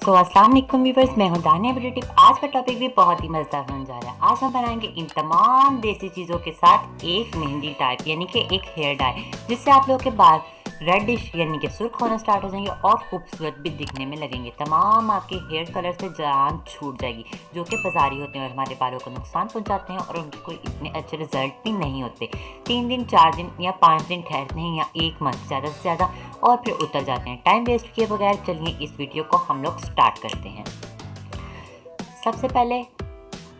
अस्सलाम वालेकुम व्यूअर्स, मैं हूं दानिया ब्यूटी टिप। आज का टॉपिक भी बहुत ही मज़ेदार होने जा रहा है। आज हम बनाएंगे इन तमाम देसी चीज़ों के साथ एक मेहंदी टाइप यानी कि एक हेयर डाई, जिससे आप लोगों के बाल रेडिश यानी कि सुर्ख होना स्टार्ट हो जाएंगे और खूबसूरत भी दिखने में लगेंगे। तमाम आपके हेयर कलर से जान छूट जाएगी, जो कि बाजारी होते हैं और हमारे बालों को नुकसान पहुंचाते हैं और उनके कोई इतने अच्छे रिजल्ट भी नहीं होते। 3 दिन 4 दिन या 5 दिन ठहरते हैं या 1 मंथ ज़्यादा से ज़्यादा और फिर उतर जाते हैं। टाइम वेस्ट किए बगैर चलिए इस वीडियो को हम लोग स्टार्ट करते हैं। सबसे पहले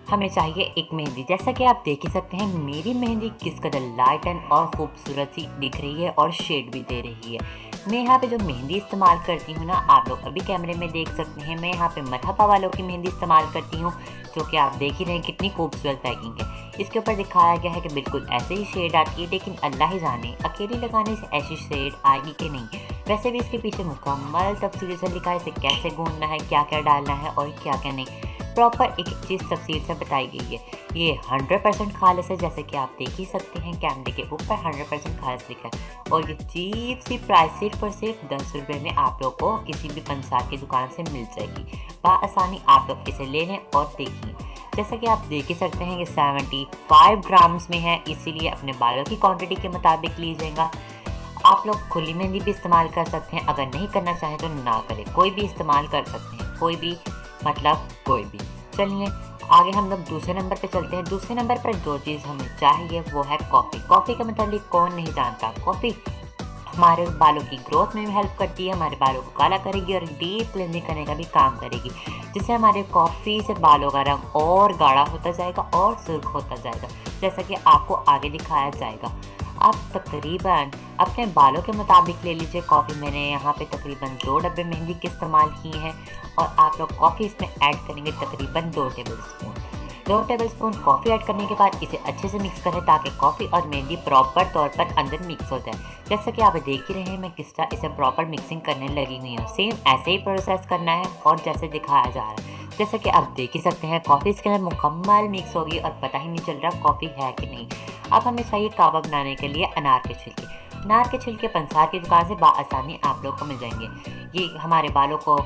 हमें चाहिए एक मेहंदी। जैसा कि आप देख ही सकते हैं मेरी मेहंदी किस कदर लाइट एंड और खूबसूरत सी दिख रही है और शेड भी दे रही है। मैं यहाँ पे जो मेहंदी इस्तेमाल करती हूँ ना, आप लोग अभी कैमरे में देख सकते हैं, मैं यहाँ पे मरहबा वालों की मेहंदी इस्तेमाल करती हूँ, जो कि आप देख ही रहे हैं कितनी खूबसूरत पैकिंग है। इसके ऊपर दिखाया गया है कि बिल्कुल ऐसे ही शेड आती है, लेकिन अल्लाह ही जाने अकेली लगाने से ऐसी शेड आएगी कि नहीं। वैसे भी इसके पीछे मुकम्मल तफसील से लिखा है इसे कैसे गूंदना है, क्या क्या डालना है और क्या क्या नहीं, प्रॉपर एक चीज़ तफसील से बताई गई है। ये 100% खालिस है, जैसे कि आप देख ही सकते हैं कैमरे के ऊपर 100% खालिस लिखा है। और ये चीप सी प्राइस सिर्फ और सिर्फ 10 रुपये में आप लोग को किसी भी पंसार की दुकान से मिल जाएगी। बआसानी आप लोग इसे ले लें और देखिए। जैसा कि आप देख ही सकते हैं ये 75 ग्राम्स में है, इसीलिए अपने बालों की क्वान्टिटी के मुताबिक लीजिएगा। आप लोग खुली मेहंदी भी इस्तेमाल कर सकते हैं, अगर नहीं करना चाहें तो ना करें, कोई भी इस्तेमाल कर सकते हैं, कोई भी मतलब कोई भी। चलिए आगे हम लोग दूसरे नंबर पे चलते हैं। दूसरे नंबर पर जो चीज़ हमें चाहिए वो है कॉफ़ी। कॉफ़ी के मतलब कौन नहीं जानता। कॉफ़ी हमारे बालों की ग्रोथ में भी हेल्प करती है, हमारे बालों को काला करेगी और डीप क्लीनिंग करने का भी काम करेगी, जिससे हमारे कॉफ़ी से बालों का रंग और गाढ़ा होता जाएगा और सुर्ख होता जाएगा, जैसा कि आपको आगे दिखाया जाएगा। आप तकरीबन अपने बालों के मुताबिक ले लीजिए कॉफ़ी। मैंने यहाँ पे तकरीबन 2 डब्बे मेहंदी के इस्तेमाल किए हैं और आप लोग कॉफ़ी इसमें ऐड करेंगे तकरीबन 2 table spoon. 2 table spoon coffee add करने के बाद इसे अच्छे से मिक्स करें ताकि कॉफ़ी और मेहंदी प्रॉपर तौर पर अंदर मिक्स हो जाए। जैसा कि आप देख ही रहे हैं मैं किस तरह इसे प्रॉपर मिक्सिंग करने लगी हुई हूँ। सेम ऐसे ही प्रोसेस करना है और जैसे दिखाया जा रहा है। जैसा कि आप देख ही सकते हैं कॉफ़ी इसके अंदर मुकम्मल मिक्स होगी और पता ही नहीं चल रहा कॉफ़ी है कि नहीं। अब हमें चाहिए कावा बनाने के लिए अनार के छिलके। अनार के छिलके पंसार की दुकान से बआसानी आप लोग को मिल जाएंगे। ये हमारे बालों को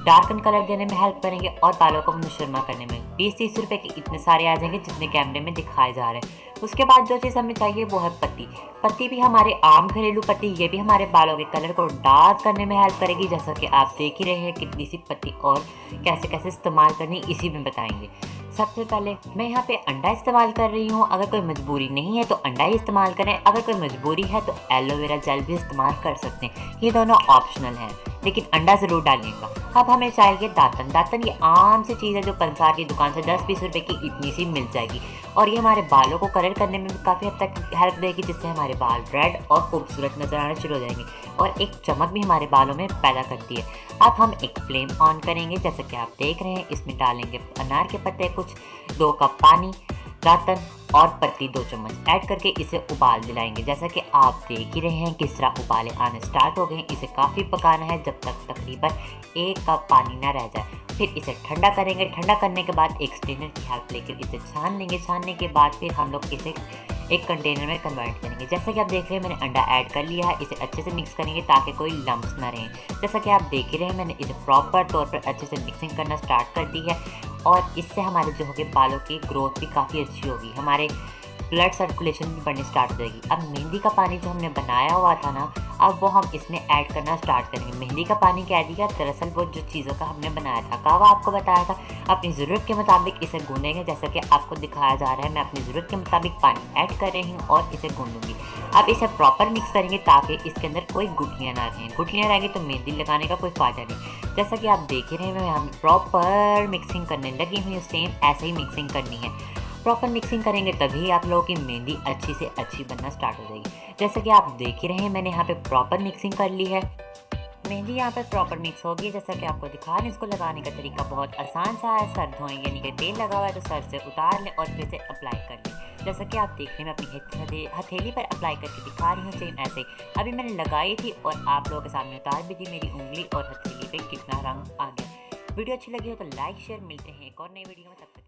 डार्कन कलर देने में हेल्प करेंगे और बालों को मुशर्रमा करने में। 20-30 रुपए के इतने सारे आ जाएंगे जितने कैमरे में दिखाए जा रहे हैं। उसके बाद जो चीज़ हमें चाहिए वो है पत्ती। पत्ती भी हमारे आम घरेलू पत्ती, ये भी हमारे बालों के कलर को डार्क करने में हेल्प करेगी, जैसा कि आप देख ही रहे हैं कितनी सी पत्ती और कैसे कैसे इस्तेमाल करनी इसी में बताएंगे। सबसे पहले मैं यहाँ पे अंडा इस्तेमाल कर रही हूँ। अगर कोई मजबूरी नहीं है तो अंडा ही इस्तेमाल करें, अगर कोई मजबूरी है तो एलोवेरा जेल भी इस्तेमाल कर सकते हैं। ये दोनों ऑप्शनल हैं, लेकिन अंडा ज़रूर डालिएगा। अब हमें चाहिए दातन। दातन ये आम सी चीज़ है जो पंसार की दुकान से 10-20 रुपए की इतनी सी मिल जाएगी और ये हमारे बालों को कलर करने में भी काफ़ी हद तक हेल्प देगी, जिससे हमारे बाल रेड और खूबसूरत नजर आना शुरू हो जाएंगे और एक चमक भी हमारे बालों में पैदा करती है। अब हम एक फ्लेम ऑन करेंगे, जैसा कि आप देख रहे हैं। इसमें डालेंगे अनार के पत्ते कुछ, 2 कप पानी, दातन और पत्ती 2 चम्मच ऐड करके इसे उबाल दिलाएंगे। जैसा कि आप देख ही रहे हैं किस तरह उबाले आने स्टार्ट हो गए हैं। इसे काफ़ी पकाना है जब तक तकरीबन 1 कप पानी ना रह जाए। फिर इसे ठंडा करेंगे। ठंडा करने के बाद एक स्ट्रेनर की हेल्प लेकर इसे छान लेंगे। छानने के बाद फिर हम लोग इसे एक कंटेनर में कन्वर्ट करेंगे। जैसा कि आप देख रहे हैं मैंने अंडा ऐड कर लिया है। इसे अच्छे से मिक्स करेंगे ताकि कोई लम्प्स ना रहें। जैसा कि आप देख ही रहे हैं मैंने इसे प्रॉपर तौर पर अच्छे से मिक्सिंग करना स्टार्ट कर दी है और इससे हमारे जो होगी बालों की ग्रोथ भी काफ़ी अच्छी होगी, हमारे ब्लड सर्कुलेशन भी बढ़नी स्टार्ट हो जाएगी। अब मेहंदी का पानी जो हमने बनाया हुआ था ना, अब वो हम इसमें ऐड करना स्टार्ट करेंगे। मेहंदी का पानी कह दिया, दरअसल वो जो चीज़ों का हमने बनाया था, कावा आपको बताया था। अपनी ज़रूरत के मुताबिक इसे गूंदेंगे, जैसा कि आपको दिखाया जा रहा है। मैं अपनी ज़रूरत के मुताबिक पानी ऐड कर रही हूँ और इसे गूंदूंगी। अब इसे प्रॉपर मिक्स करेंगे ताकि इसके अंदर कोई गुठलियाँ ना रहें। गुठलियाँ रहेंगी तो मेहंदी लगाने का कोई फ़ायदा नहीं। जैसा कि आप देख ही रहे हैं मैं यहाँ प्रॉपर मिक्सिंग करने लगी हुई हूँ। सेम ऐसे ही मिक्सिंग करनी है। प्रॉपर मिक्सिंग करेंगे तभी आप लोगों की मेहंदी अच्छी से अच्छी बनना स्टार्ट हो जाएगी। जैसे कि आप देख ही रहे हैं मैंने यहाँ पे प्रॉपर मिक्सिंग कर ली है। मेहंदी यहाँ पर प्रॉपर मिक्स होगी। जैसा कि आपको दिखा रहे हैं, इसको लगाने का तरीका बहुत आसान सा है। सर धोएं, यानी कि तेल लगा हुआ है तो सर से उतार लें और फिर से अप्लाई कर लें। जैसा कि आप देख रहे हैं मैं अपनी हथेली पर अप्लाई करके दिखा रही हूँ। सेम ऐसे अभी मैंने लगाई थी और आप लोगों के सामने उतार भी दी। मेरी उंगली और हथेली पे कितना रंग आ गया। वीडियो अच्छी लगी हो तो लाइक शेयर। मिलते हैं एक और नई वीडियो में, तब तक